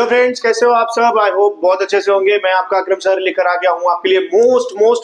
Hello friends, कैसे हो आप सब। आई होप बहुत अच्छे से होंगे। मैं आपका अकरम सर लेकर आ गया हूं आपके लिए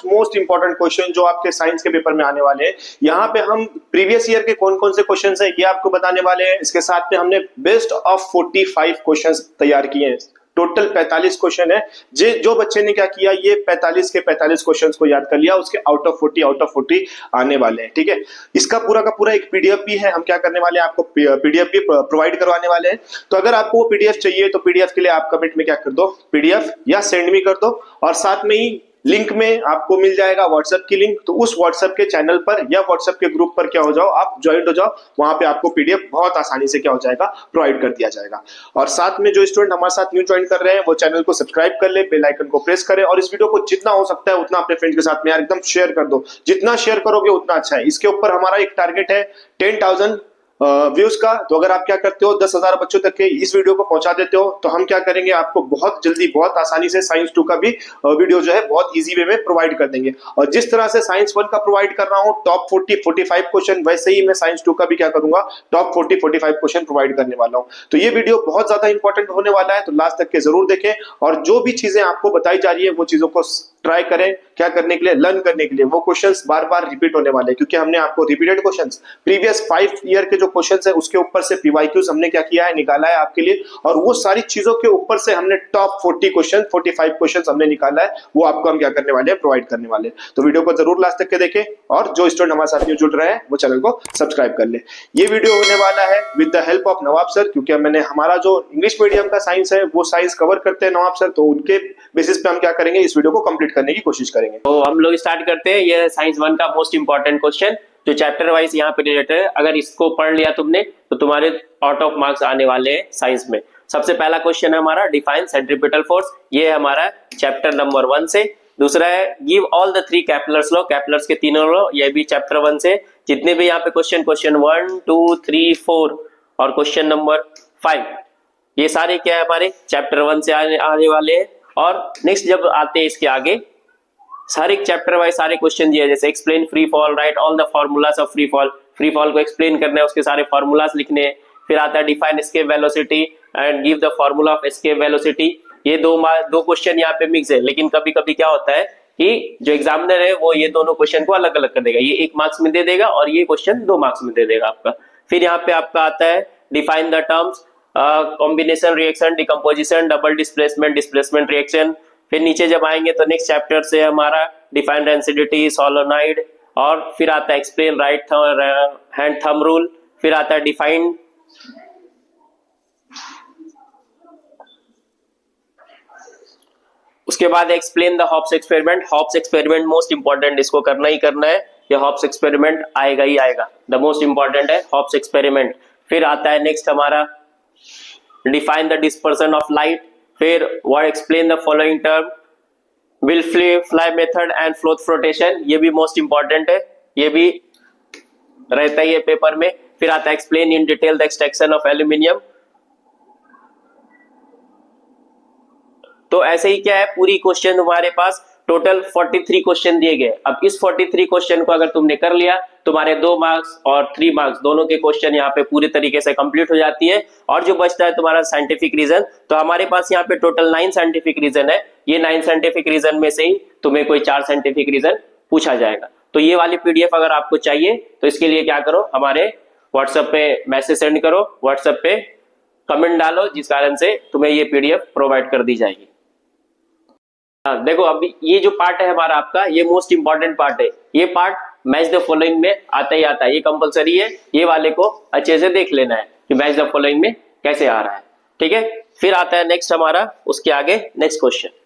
मोस्ट इंपॉर्टेंट क्वेश्चन जो आपके साइंस के पेपर में आने वाले हैं। यहाँ पे हम प्रीवियस ईयर के कौन कौन से क्वेश्चन है ये आपको बताने वाले हैं। इसके साथ में हमने बेस्ट ऑफ 45 क्वेश्चन तैयार किए हैं। टोटल 45 क्वेश्चन है। जो बच्चे ने क्या किया, ये 45 के 45 क्वेश्चंस को याद कर लिया, उसके आउट ऑफ 40 आने वाले हैं। ठीक है, इसका पूरा का पूरा एक पीडीएफ भी है। हम क्या करने वाले हैं, आपको पीडीएफ भी प्रोवाइड करवाने वाले हैं। तो अगर आपको वो पीडीएफ चाहिए तो पीडीएफ के लिए आप कमेंट में क्या कर दो, पीडीएफ या सेंड मी कर दो, और साथ में ही लिंक में आपको मिल जाएगा व्हाट्सएप की लिंक। तो उस व्हाट्सएप के चैनल पर या व्हाट्सएप के ग्रुप पर क्या हो जाओ, आप ज्वाइन हो जाओ। वहां पे आपको पीडीएफ बहुत आसानी से क्या हो जाएगा, प्रोवाइड कर दिया जाएगा। और साथ में जो स्टूडेंट हमारे साथ न्यू ज्वाइन कर रहे हैं वो चैनल को सब्सक्राइब कर ले, बेल आइकन को प्रेस करें, और इस वीडियो को जितना हो सकता है उतना अपने फ्रेंड्स के साथ में यार एकदम शेयर कर दो। जितना शेयर करोगे उतना अच्छा है। इसके ऊपर हमारा एक टारगेट है 10,000 व्यूज का। तो अगर आप क्या करते हो, 10,000 बच्चों तक के इस वीडियो को पहुंचा देते हो, तो हम क्या करेंगे, आपको बहुत जल्दी बहुत आसानी से साइंस 2 का भी वीडियो जो है बहुत इजी वे में प्रोवाइड कर देंगे। और जिस तरह से साइंस 1 का प्रोवाइड कर रहा हूं टॉप 45 क्वेश्चन, वैसे ही मैं साइंस 2 का भी क्या करूंगा, टॉप 45 क्वेश्चन प्रोवाइड करने वाला हूं। तो ये वीडियो बहुत ज्यादा इंपॉर्टेंट होने वाला है, तो लास्ट तक के जरूर देखें। और जो भी चीजें आपको बताई जा रही है वो चीजों को ट्राई करें, क्या करने के लिए, लर्न करने के लिए। वो क्वेश्चंस बार बार रिपीट होने वाले हैं, क्योंकि हमने आपको रिपीटेड क्वेश्चंस प्रीवियस 5 ईयर के जो क्वेश्चंस है उसके ऊपर से पीवाईक्यूज हमने क्या किया है, निकाला है आपके लिए। और वो सारी चीजों के ऊपर से हमने टॉप 45 क्वेश्चन हमने निकाला है, वो आपको हम क्या करने वाले हैं, प्रोवाइड करने वाले हैं। तो वीडियो को जरूर लास्ट तक के देखें, और जो स्टूडेंट हमारे साथ जुड़ रहे हैं वो चैनल को सब्सक्राइब कर ले। ये वीडियो होने वाला है with the help of Nawab sir, क्योंकि मैंने हमारा जो इंग्लिश मीडियम का साइंस है वो साइंस कवर करते हैं नवाब सर, तो उनके बेसिस पे हम क्या करेंगे, इस वीडियो को कंप्लीट करने की कोशिश करेंगे। तो हम लोग स्टार्ट करते हैं। ये साइंस 1 का मोस्ट इंपॉर्टेंट क्वेश्चन जो चैप्टर वाइज यहाँ पे रिलेटेड है। अगर इसको पढ़ लिया तुमने तो तुम्हारे आउट ऑफ मार्क्स आने वाले हैं साइंस में। सबसे पहला क्वेश्चन है हमारा डिफाइन सेंट्रीपिटल फोर्स, ये है हमारा चैप्टर नंबर 1 से। दूसरा है give all the 3 Kepler's law, Kepler's के तीनों लॉ, ये भी चैप्टर 1 से। जितने भी यहाँ पे क्वेश्चन 1, 2, 3, 4 और क्वेश्चन नंबर 5, ये सारे क्या है, हमारे चैप्टर 1 से आने वाले हैं। और नेक्स्ट जब आते हैं इसके आगे, सारे चैप्टर वाइज सारे क्वेश्चन दिए, जैसे explain free fall, right all the formulas of free fall. Free fall को एक्सप्लेन करना है, उसके सारे फॉर्मूलाज लिखने हैं। फिर आता है define escape velocity and give the formula of escape velocity. ये दो क्वेश्चन यहाँ पे मिक्स है, लेकिन कभी कभी क्या होता है कि जो एग्जामिनर है वो ये दोनों क्वेश्चन को अलग अलग कर देगा। ये 1 मार्क्स में दे देगा और ये क्वेश्चन 2 मार्क्स में दे देगा आपका। फिर यहाँ पे आपका आता है define the terms combination reaction, decomposition, double displacement, displacement reaction. फिर नीचे जब आएंगे तो नेक्स्ट चैप्टर से हमारा डिफाइन डेंसिटी, सोलोनाइड, और फिर आता है explain right hand thumb rule. फिर आता है डिफाइन, उसके बाद explain the Hope's experiment. Hope's experiment most important, इसको करना ही करना है। ये हॉब्स एक्सपेरिमेंट आएगा ही आएगा, द मोस्ट इंपॉर्टेंट है हॉब्स एक्सपेरिमेंट। फिर आता है नेक्स्ट हमारा define the dispersion of light. फिर word explain the following term, will fly method and froth flotation, ये भी मोस्ट इंपॉर्टेंट है, ये भी रहता ही है पेपर में। फिर आता है explain in detail the extraction of aluminium. तो ऐसे ही क्या है, पूरी क्वेश्चन तुम्हारे पास टोटल 43 क्वेश्चन दिए गए। अब इस 43 क्वेश्चन को अगर तुमने कर लिया, तुम्हारे 2 मार्क्स और 3 मार्क्स दोनों के क्वेश्चन यहाँ पे पूरी तरीके से कंप्लीट हो जाती है। और जो बचता है तुम्हारा साइंटिफिक रीजन, तो हमारे पास यहाँ पे टोटल 9 साइंटिफिक रीजन है। ये 9 साइंटिफिक रीजन में से ही तुम्हें कोई 4 साइंटिफिक रीजन पूछा जाएगा। तो ये वाली पीडीएफ अगर आपको चाहिए तो इसके लिए क्या करो, हमारे व्हाट्सएप पे मैसेज सेंड करो, व्हाट्सएप पे कमेंट डालो, जिस कारण से तुम्हें ये पीडीएफ प्रोवाइड कर दी जाएगी। देखो अभी ये जो पार्ट है हमारा आपका, ये मोस्ट इंपॉर्टेंट पार्ट है। ये पार्ट मैच द फॉलोइंग में आता ही आता है, ये कंपलसरी है। ये वाले को अच्छे से देख लेना है कि मैच द फॉलोइंग में कैसे आ रहा है, ठीक है। फिर आता है नेक्स्ट हमारा, उसके आगे नेक्स्ट क्वेश्चन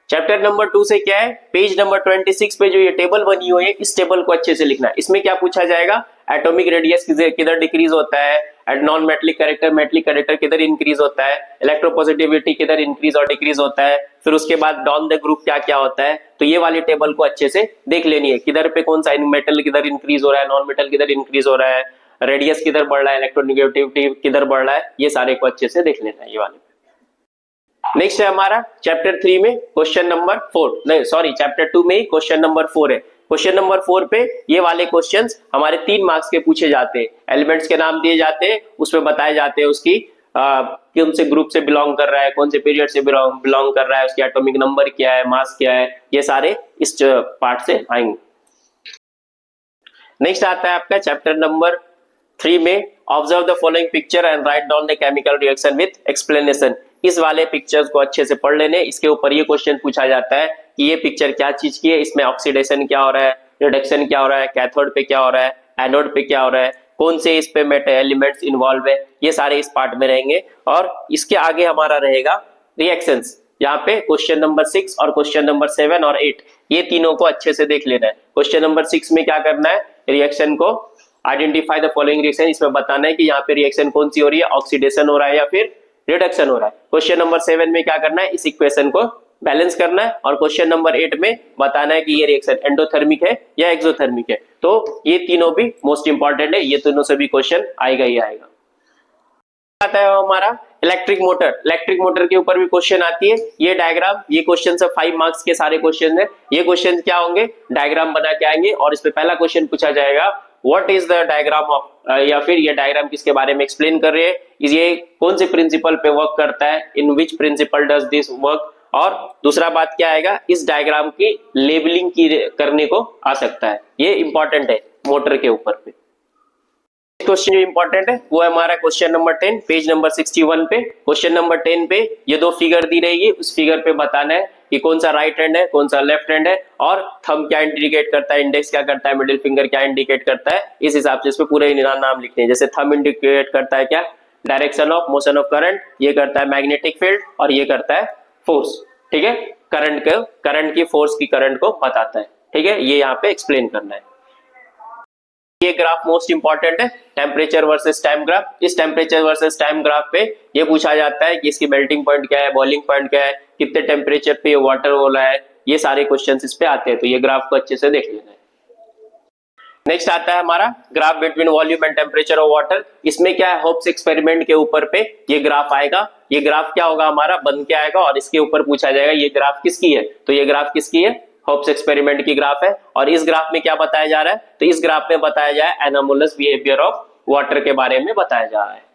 चैप्टर नंबर 2 से क्या है, पेज नंबर 26 पे जो ये टेबल बनी हुई है, इस टेबल को अच्छे से लिखना है। इसमें क्या पूछा जाएगा, एटॉमिक रेडियस किधर डिक्रीज होता है, नॉन मेटलिक कैरेक्टर किधर इंक्रीज होता है, इलेक्ट्रोपॉजिटिविटी किधर इंक्रीज और डिक्रीज होता है। फिर उसके बाद डाउन द ग्रुप क्या क्या होता है। तो ये वाली टेबल को अच्छे से देख लेनी है, किधर पे कौन सा मेटल किधर इंक्रीज हो रहा है, नॉन मेटल किधर इंक्रीज हो रहा है, रेडियस किधर बढ़ रहा है, इलेक्ट्रोनेगेटिविटी किधर बढ़ रहा है, ये सारे को अच्छे से देख लेना है ये वाले। नेक्स्ट है हमारा चैप्टर 3 में क्वेश्चन नंबर 4, नहीं सॉरी चैप्टर 2 में ही क्वेश्चन नंबर 4 है। क्वेश्चन नंबर 4 पे ये वाले क्वेश्चंस हमारे 3 मार्क्स के पूछे जाते हैं। एलिमेंट्स के नाम दिए जाते हैं, उसमें बताए जाते हैं उसकी कि उनसे ग्रुप से बिलोंग कर रहा है, कौन से पीरियड से बिलोंग कर रहा है, उसकी एटॉमिक नंबर क्या है, मास क्या है, ये सारे इस पार्ट से आएंगे। नेक्स्ट आता है आपका चैप्टर नंबर 3 में observe the following picture and write down the chemical reaction with explanation. इस वाले पिक्चर्स को अच्छे से पढ़ लेने। इसके ऊपर ये क्वेश्चन पूछा जाता है कि ये पिक्चर क्या चीज की है, इसमें ऑक्सीडेशन क्या हो रहा है, रिडक्शन क्या हो रहा है, कैथोड पे क्या हो रहा है, एनोड पे क्या हो रहा है, कौन से इस पे मेटल एलिमेंट्स इन्वॉल्व है, ये सारे इस पार्ट में रहेंगे। और इसके आगे हमारा रहेगा रिएक्शंस। यहाँ पे क्वेश्चन नंबर 6 और क्वेश्चन नंबर 7 और 8 ये तीनों को अच्छे से देख लेना है। क्वेश्चन नंबर 6 में क्या करना है, रिएक्शन को आइडेंटिफाई द फॉलोइंग रिएक्शन, इसमें बताना है कि यहाँ पे रिएक्शन कौन सी हो रही है, ऑक्सीडेशन हो रहा है या फिर रिडक्शन हो रहा है। क्वेश्चन नंबर 7 में क्या करना है, इस इक्वेशन को बैलेंस करना है। और क्वेश्चन नंबर 8 में बताना है कि ये रिएक्शन एंडोथर्मिक है या एक्सोथर्मिक है। तो ये तीनों भी मोस्ट इंपॉर्टेंट है, ये तीनों से भी क्वेश्चन आएगा ही आएगा। आता है हमारा इलेक्ट्रिक मोटर। इलेक्ट्रिक मोटर के ऊपर भी क्वेश्चन आती है। ये डायग्राम, ये क्वेश्चन सब 5 मार्क्स के सारे क्वेश्चन है। ये क्वेश्चन क्या होंगे, डायग्राम बना के आएंगे और इस पे पहला क्वेश्चन पूछा जाएगा what is the diagram of, या फिर ये डायग्राम किसके बारे में एक्सप्लेन कर रहे हैं, ये कौन से प्रिंसिपल पे वर्क करता है, in which principle does this work. और दूसरा बात क्या आएगा, इस डायग्राम की लेबलिंग की करने को आ सकता है। ये इंपॉर्टेंट है मोटर के ऊपर पे। क्वेश्चन जो इंपॉर्टेंट है वो है हमारा क्वेश्चन नंबर 10 पेज नंबर 61 पे। क्वेश्चन नंबर 10 पे ये दो फिगर दी रहेगी, उस फिगर पे बताना है कि कौन सा राइट हैंड है, कौन सा लेफ्ट हैंड है, और थंब क्या इंडिकेट करता है, इंडेक्स क्या करता है, मिडिल फिंगर क्या इंडिकेट करता है। इस हिसाब से इस पे पूरे नाम लिखते हैं। जैसे थंब इंडिकेट करता है क्या, direction of motion of current, ये करता है मैग्नेटिक फील्ड, और ये करता है फोर्स। ठीक है, करंट की फोर्स की करंट को बताता है। ठीक है, ये यहाँ पे एक्सप्लेन करना है। ये ग्राफ मोस्ट इंपॉर्टेंट है, टेम्परेचर वर्सेस टाइम ग्राफ। इस टेम्परेचर वर्सेस टाइम ग्राफ पे ये पूछा जाता है कि इसकी मेल्टिंग पॉइंट क्या है, बॉइलिंग पॉइंट क्या है, कितने टेम्परेचर पे वाटर हो रहा है, ये सारे क्वेश्चंस इस पे आते हैं। तो ये ग्राफ को अच्छे से देख लेना है। नेक्स्ट आता है हमारा graph between volume and temperature of water. इसमें क्या है, होप्स एक्सपेरिमेंट के ऊपर पे ये ग्राफ आएगा। ये ग्राफ क्या होगा, हमारा बन के आएगा और इसके ऊपर पूछा जाएगा ये ग्राफ किसकी है। तो ये ग्राफ किसकी है, होप्स एक्सपेरिमेंट की ग्राफ है। और इस ग्राफ में क्या बताया जा रहा है, तो इस ग्राफ में बताया जाए एनोमलस बिहेवियर ऑफ वाटर के बारे में बताया जा रहा है।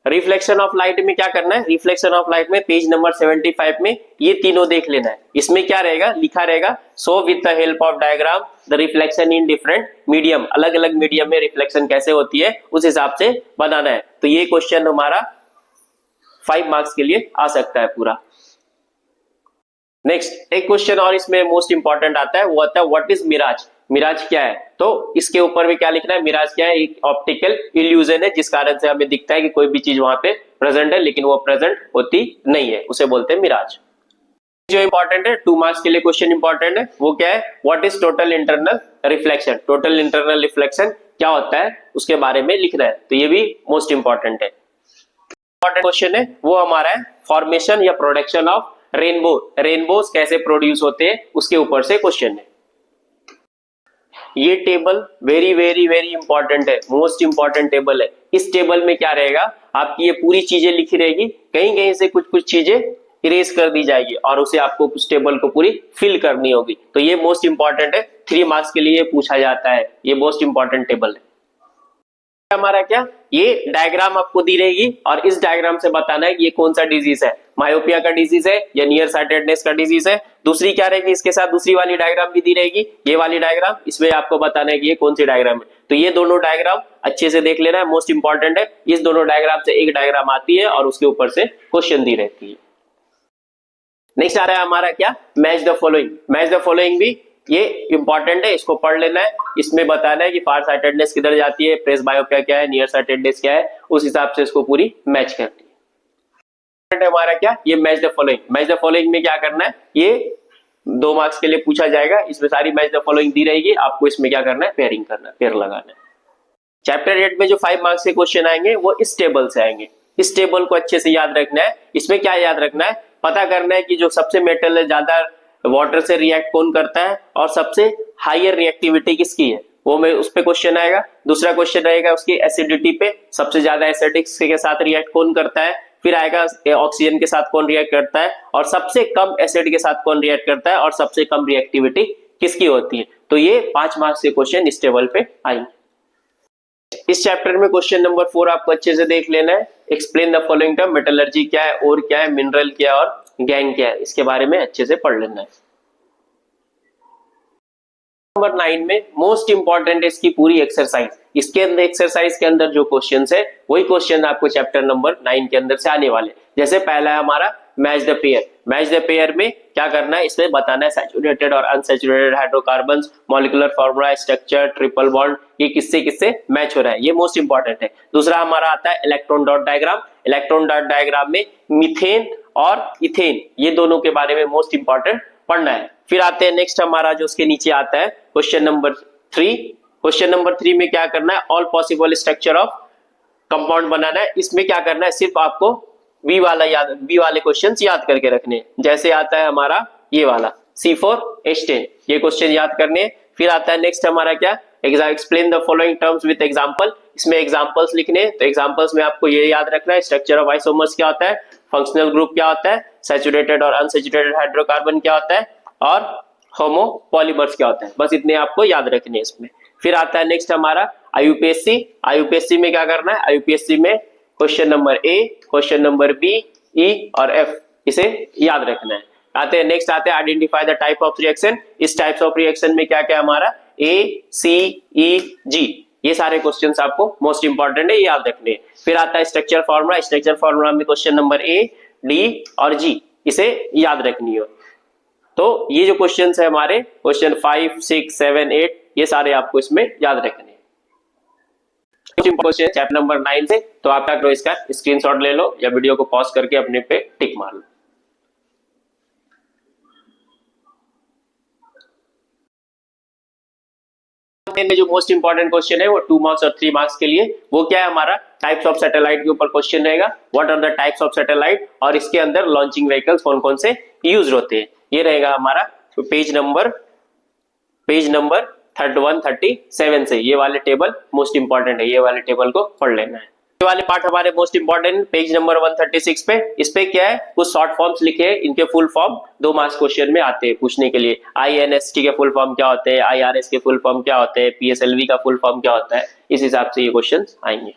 रिफ्लेक्शन ऑफ लाइट में क्या करना है, रिफ्लेक्शन ऑफ लाइट में पेज नंबर 75 में ये तीनों देख लेना है। इसमें क्या रहेगा, लिखा रहेगा so with the help of diagram the reflection in different medium, अलग अलग मीडियम में रिफ्लेक्शन कैसे होती है उस हिसाब से बनाना है। तो ये क्वेश्चन हमारा 5 मार्क्स के लिए आ सकता है पूरा। नेक्स्ट एक क्वेश्चन और इसमें मोस्ट इंपॉर्टेंट आता है, वो आता है व्हाट इज मिराज। मिराज क्या है, तो इसके ऊपर भी क्या लिखना है, मिराज क्या है, एक ऑप्टिकल इल्यूजन है जिस कारण से हमें दिखता है कि कोई भी चीज वहां पे प्रेजेंट है लेकिन वो प्रेजेंट होती नहीं है, उसे बोलते हैं मिराज। जो इंपॉर्टेंट है 2 मार्क्स के लिए क्वेश्चन इंपॉर्टेंट है, वो क्या है, what is total internal reflection. Total internal reflection क्या होता है उसके बारे में लिखना है। तो ये भी मोस्ट इंपॉर्टेंट है। इंपॉर्टेंट क्वेश्चन है वो हमारा है फॉर्मेशन या प्रोडक्शन ऑफ रेनबो। रेनबोज कैसे प्रोड्यूस होते हैं उसके ऊपर से क्वेश्चन है। ये table very very very important है, मोस्ट इंपॉर्टेंट टेबल है। इस टेबल में क्या रहेगा, आपकी ये पूरी चीजें लिखी रहेगी, कहीं कहीं से कुछ कुछ चीजें इरेज कर दी जाएगी और उसे आपको उस टेबल को पूरी फिल करनी होगी। तो ये मोस्ट इंपॉर्टेंट है, 3 मार्क्स के लिए पूछा जाता है, ये मोस्ट इंपॉर्टेंट टेबल है। हमारा क्या, ये डायग्राम आपको दी रहेगी और इस डायग्राम से बताना है कि ये कौन सा डिजीज है, मायोपिया का डिजीज है या नियर साइटेडनेस का डिजीज है। दूसरी क्या रहेगी, इसके साथ दूसरी वाली डायग्राम भी दी रहेगी, ये वाली डायग्राम, इसमें आपको बताना है कि ये कौन सी डायग्राम है। तो ये दोनों डायग्राम अच्छे से देख लेना है, मोस्ट इंपॉर्टेंट है। इस दोनों डायग्राम से एक डायग्राम आती है और उसके ऊपर से क्वेश्चन दी रहती है। नेक्स्ट आ रहा है हमारा क्या, match the following. Match the following भी ये इंपॉर्टेंट है, इसको पढ़ लेना है। इसमें बताना है कि फार साइटेडनेस किधर जाती है, प्रेस बायोपिया क्या है, नियर साइटेडनेस क्या है, उस हिसाब से इसको पूरी मैच करनी है। हमारा क्या, ये match the following. Match the following में क्या करना है, ये 2 मार्क्स के लिए पूछा जाएगा। इसमें सारी मैच द फॉलोइंग दी रहेगी, आपको इसमें क्या करना है, पेयरिंग करना है, पेयर लगाना है। चैप्टर 8 में जो 5 मार्क्स के क्वेश्चन आएंगे वो इस टेबल से आएंगे। इस टेबल को अच्छे से याद रखना है। इसमें क्या याद रखना है, पता करना है कि जो सबसे मेटल है ज्यादा वाटर से रिएक्ट कौन करता है और सबसे हायर रिएक्टिविटी किसकी है, वो में उस पे क्वेश्चन आएगा। दूसरा क्वेश्चन रहेगा उसकी एसिडिटी पे, सबसे ज्यादा एसिडिक के साथ रिएक्ट कौन करता है। फिर आएगा ऑक्सीजन के साथ कौन रिएक्ट करता है, और सबसे कम एसिड के साथ कौन रिएक्ट करता है, और सबसे कम रिएक्टिविटी किसकी होती है। तो ये 5 मार्क्स के क्वेश्चन इस टेबल पे आएंगे। इस चैप्टर में क्वेश्चन नंबर 4 आपको अच्छे से देख लेना है। Explain the following term, metallurgy क्या है, और क्या है, मिनरल क्या है और गैंग क्या है, इसके बारे में अच्छे से पढ़ लेना है। नंबर 9 में मोस्ट इंपॉर्टेंट है इसकी पूरी एक्सरसाइज। इसके अंदर एक्सरसाइज के अंदर जो क्वेश्चंस है वही क्वेश्चन आपको चैप्टर नंबर 9 के अंदर से आने वाले। जैसे पहला है हमारा match the pair. Match the pair में क्या करना है, इसमें बताना है सैचुरेटेड और unsaturated hydrocarbons, molecular formula, structure, triple bond, ये किससे किससे मैच हो रहा है, ये मोस्ट इंपॉर्टेंट है। दूसरा हमारा आता है electron dot diagram. Electron dot diagram में मीथेन और इथेन, ये दोनों के बारे में मोस्ट इंपॉर्टेंट पढ़ना है। फिर आते हैं नेक्स्ट हमारा जो उसके नीचे आता है क्वेश्चन नंबर 3। क्वेश्चन नंबर 3 में क्या करना है, all possible structure of compound बनाना है। इसमें क्या करना है, सिर्फ आपको बी वाले क्वेश्चंस याद करके रखने हैं। जैसे आता है हमारा ये वाला C4H10, ये क्वेश्चन याद करने हैं। फिर आता है नेक्स्ट हमारा क्या, explain the following terms with example. इसमें एग्जांपल्स लिखने हैं, तो एग्जांपल्स में आपको ये याद रखना है स्ट्रक्चर ऑफ आइसोमर्स क्या होता है, फंक्शनल ग्रुप क्या होता है, सैचुरेटेड और अनसैचुरेटेड हाइड्रोकार्बन क्या होता है, और होमोपॉलीमर्स क्या होता है। बस इतने आपको याद रखने हैं इसमें। फिर आता है नेक्स्ट हमारा IUPAC। IUPAC में क्या करना है, IUPAC में question number A, question number B, E और F, इसे याद रखना है। आते हैं नेक्स्ट आते हैं identify the type of reaction. इस टाइप्स ऑफ रिएक्शन में क्या क्या हमारा A, C, E, G, ये सारे क्वेश्चंस आपको मोस्ट इंपॉर्टेंट है, ये याद रखने हैं। फिर आता है स्ट्रक्चर फॉर्मूला। स्ट्रक्चर फॉर्मूला में क्वेश्चन नंबर A, D और G, इसे याद रखनी है। तो ये जो क्वेश्चंस है हमारे क्वेश्चन 5, 6, 7, 8, ये सारे आपको इसमें याद रखने हैं। क्वेश्चन चैप्टर नंबर 9 से, तो आप क्या करो, इसका स्क्रीनशॉट ले लो या वीडियो को पॉज करके अपने पे टिक मार लो। में जो मोस्ट इंपॉर्टेंट क्वेश्चन है वो 2 मार्क्स और 3 मार्क्स के लिए, वो क्या है हमारा टाइप्स ऑफ सैटेलाइट के ऊपर क्वेश्चन रहेगा। What are the types of satellite, और इसके अंदर लॉन्चिंग व्हीकल्स कौन कौन से यूज होते हैं, ये रहेगा हमारा। तो पेज नंबर 3137 से ये वाले टेबल मोस्ट इंपॉर्टेंट है, ये वाले टेबल को पढ़ लेना है। ये वाले पार्ट हमारे मोस्ट इंपॉर्टेंट पेज नंबर 136 पे। इस पे क्या है, कुछ शॉर्ट फॉर्म्स लिखे हैं, इनके फुल फॉर्म 2 मार्क्स क्वेश्चन में आते हैं पूछने के लिए। INST के फुल फॉर्म क्या होते हैं, IRS के फुल फॉर्म क्या होते हैं, PSLV का फुल फॉर्म क्या होता है, इस हिसाब से ये क्वेश्चन आएंगे।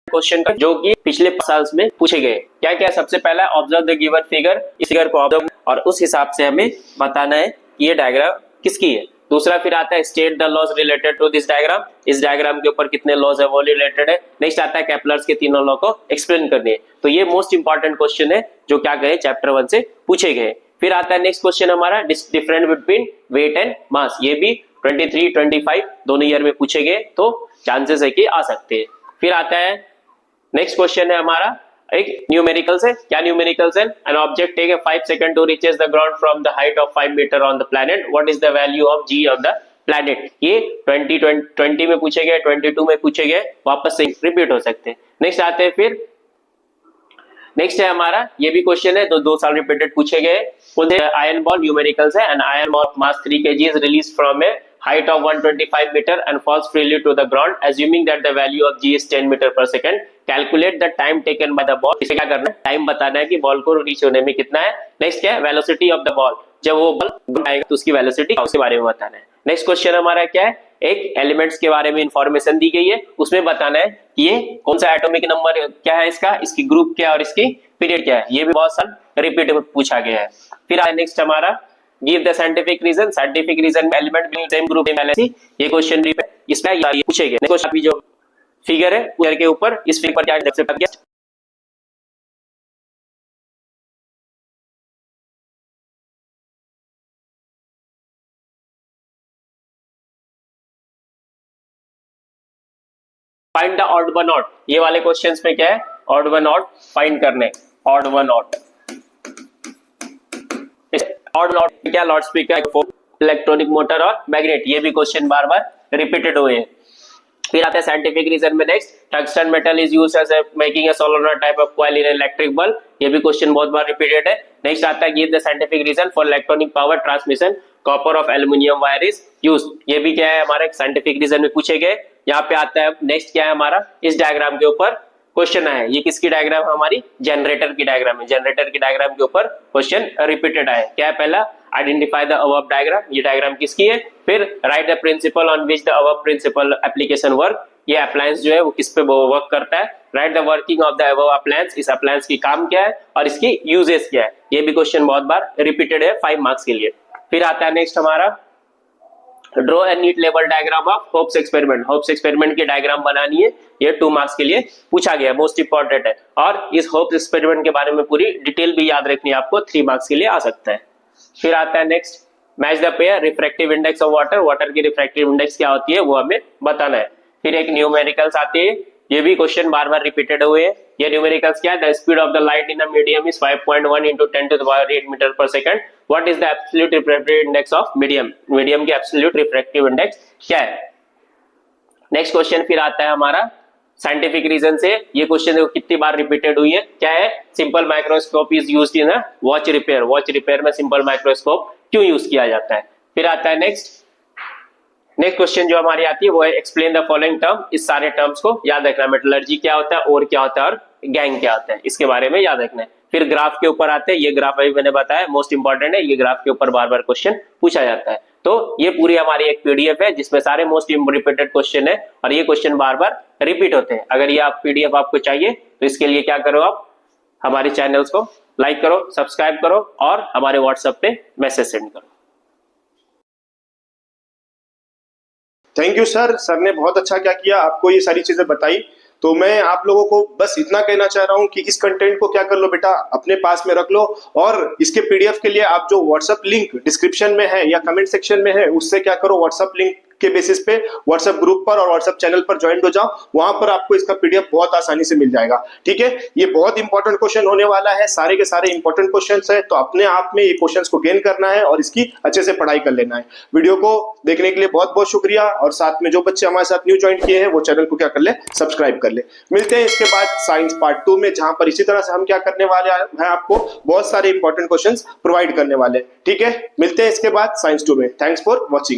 क्वेश्चन का जो कि पिछले 5 साल में पूछे गए क्या क्या, सबसे पहला ऑब्जर्व द गिवन फिगर। इस फिगर को ऑब्जर्व और उस हिसाब से हमें बताना है कि ये डायग्राम किसकी है। दूसरा फिर आता है state the laws related to this diagram. इस डायग्राम के ऊपर कितने लॉज है वो रिलेटेड है। नेक्स्ट आता है केपलर्स के तीनों लॉ को एक्सप्लेन करने हैं। तो ये मोस्ट इंपॉर्टेंट क्वेश्चन है जो क्या गए चैप्टर 1 से पूछे गए। फिर आता है नेक्स्ट क्वेश्चन हमारा different between weight and mass. ये भी 23, 25 दोनों ईयर में पूछे गए, तो चांसेस है कि आ सकते हैं। फिर आता है नेक्स्ट क्वेश्चन है हमारा एक न्यूमेरिकल्स है। क्या न्यूमेरिकल्स है, an object take 5 second to reaches the ground from the height of 5 metre on the planet, what is the value of G of the planet. ये 20 में पूछे गए, 22 में पूछे गए, वापस से रिपीट हो सकते हैं। नेक्स्ट आते हैं फिर नेक्स्ट है हमारा, ये भी क्वेश्चन है, 2 साल रिपीटेड पूछे गए। आयरन बॉल न्यूमेरिकल्स है, an iron ball mass 3 kg is released from a height of 125 meter and falls freely to the ground, assuming that the value of G is 10 meter per second. Calculate the time taken by the ball. इसे क्या करना है, time बताना है कि ball को reach होने में कितना है। नेक्स्ट क्या है, वेलोसिटी ऑफ द बॉल, जब वो बॉल आएगा तो उसकी वेलोसिटी, उसके बारे में बताना है। नेक्स्ट क्वेश्चन हमारा क्या है, एक एलिमेंट्स के बारे में इंफॉर्मेशन दी गई है, उसमें बताना है कि ये कौन सा एटॉमिक नंबर क्या है इसका, इसकी ग्रुप क्या है और इसकी पीरियड क्या है। ये भी बहुत सारा रिपीट पूछा गया है। फिर आए नेक्स्ट हमारा give the scientific reason. Scientific reason में element belong same group in balance, ये क्वेश्चन भी इसमें ये पूछे गए। नेक्स्ट अभी जो फिगर है फिगर के ऊपर, इस फिगर पर क्या एक्सेप्ट किया, find the odd one odd. ये वाले क्वेश्चंस में क्या है, ऑड वन ऑड फाइंड करने, odd one odd. Odd odd क्या, लाउड स्पीकर, इलेक्ट्रॉनिक मोटर और मैग्नेट, ये भी क्वेश्चन बार बार रिपीटेड हुए हैं। फिर आता है साइंटिफिक रीजन में next, tungsten metal is used as making a solenoid type of coil in electric bulb, ये भी क्वेश्चन बहुत बार रिपीटेड है। नेक्स्ट आता है give the scientific reason for electronic power transmission, copper of aluminium wire is used, ये भी क्या है हमारे साइंटिफिक रीजन में पूछे गए। यहाँ पे आता है नेक्स्ट क्या है हमारा, इस डायग्राम के ऊपर क्वेश्चन आया, ये किसकी डायग्राम, हमारी जनरेटर की डायग्राम है। जनरेटर की डायग्राम के ऊपर क्वेश्चन रिपीटेड आया। क्या है पहला, आइडेंटिफाई द अबव डायग्राम, ये डायग्राम किसकी है। फिर write the principle on which the above principle application work, ये अप्लायंस जो है वो किस पे वर्क करता है, write the working of the above appliance, इस अप्लायंस की काम क्या है और इसकी यूजेस क्या है। ये भी क्वेश्चन बहुत बार रिपीटेड है 5 मार्क्स के लिए। फिर आता है नेक्स्ट हमारा draw a neat level diagram of Hope's experiment. Hope's experiment की डायग्राम बनानी है, ये 2 मार्क्स के लिए पूछा गया, मोस्ट इंपॉर्टेंट है। और इस होप्स एक्सपेरिमेंट के बारे में पूरी डिटेल भी याद रखनी है आपको, 3 मार्क्स के लिए आ सकता है। फिर आता है next match the pair refractive index of water. Water की रिफ्रैक्टिव इंडेक्स क्या होती है वो हमें बताना है। फिर एक न्यूमेरिकल्स आती है, ये भी क्वेश्चन बार बार रिपीटेड हुए हैं। ये न्यूमेरिकल्स क्या है, the speed of the light in a medium is 5.1 into 10 to the power 8 metre per second. What is the absolute refractive index of medium, medium की एब्सोल्यूट रिफ्रैक्टिव इंडेक्स क्या है। Next question फिर आता है हमारा scientific reason से, ये question देखो कितनी बार रिपीटेड हुई है, क्या है, simple microscope is used in a watch repair. Watch repair में सिंपल माइक्रोस्कोप क्यों यूज किया जाता है। फिर आता है नेक्स्ट क्वेश्चन जो हमारी आती है वो है एक्सप्लेन द फॉलोइंग टर्म। इस सारे टर्म्स को याद रखना, मेटलर्जी क्या होता है, और क्या होता है, और गैंग क्या होता है, इसके बारे में याद रखना है। फिर ग्राफ के ऊपर आते हैं, ये ग्राफ अभी मैंने बताया मोस्ट इंपॉर्टेंट है, ये ग्राफ के ऊपर बार बार क्वेश्चन पूछा जाता है। तो ये पूरी हमारी एक पीडीएफ है जिसमें सारे मोस्ट रिपीटेड क्वेश्चन है और ये क्वेश्चन बार बार रिपीट होते हैं। अगर ये आप पीडीएफ आपको चाहिए तो इसके लिए क्या करो, आप हमारे चैनल्स को लाइक करो, सब्सक्राइब करो और हमारे व्हाट्सएप पे मैसेज सेंड करो। थैंक यू सर, सर ने बहुत अच्छा क्या किया, आपको ये सारी चीजें बताई। तो मैं आप लोगों को बस इतना कहना चाह रहा हूं कि इस कंटेंट को क्या कर लो बेटा, अपने पास में रख लो और इसके पीडीएफ के लिए आप जो व्हाट्सएप लिंक डिस्क्रिप्शन में है या कमेंट सेक्शन में है उससे क्या करो, व्हाट्सएप लिंक के बेसिस पे व्हाट्सएप ग्रुप पर और व्हाट्सएप चैनल पर ज्वाइन हो जाओ, वहां पर आपको इसका पीडीएफ बहुत आसानी से मिल जाएगा। ठीक है, ये बहुत इंपॉर्टेंट क्वेश्चन होने वाला है, सारे के सारे इंपॉर्टेंट क्वेश्चंस है, तो अपने आप में ये क्वेश्चंस को गेन करना है और इसकी अच्छे से पढ़ाई कर लेना है। वीडियो को देखने के लिए बहुत बहुत शुक्रिया और साथ में जो बच्चे हमारे साथ न्यू ज्वाइन किए हैं वो चैनल को क्या कर ले, सब्सक्राइब कर ले। मिलते हैं इसके बाद साइंस पार्ट 2 में, जहां पर इसी तरह से हम क्या करने वाले हैं, आपको बहुत सारे इंपॉर्टेंट क्वेश्चंस प्रोवाइड करने वाले हैं। ठीक है, मिलते हैं इसके बाद साइंस 2 में। Thanks for watching.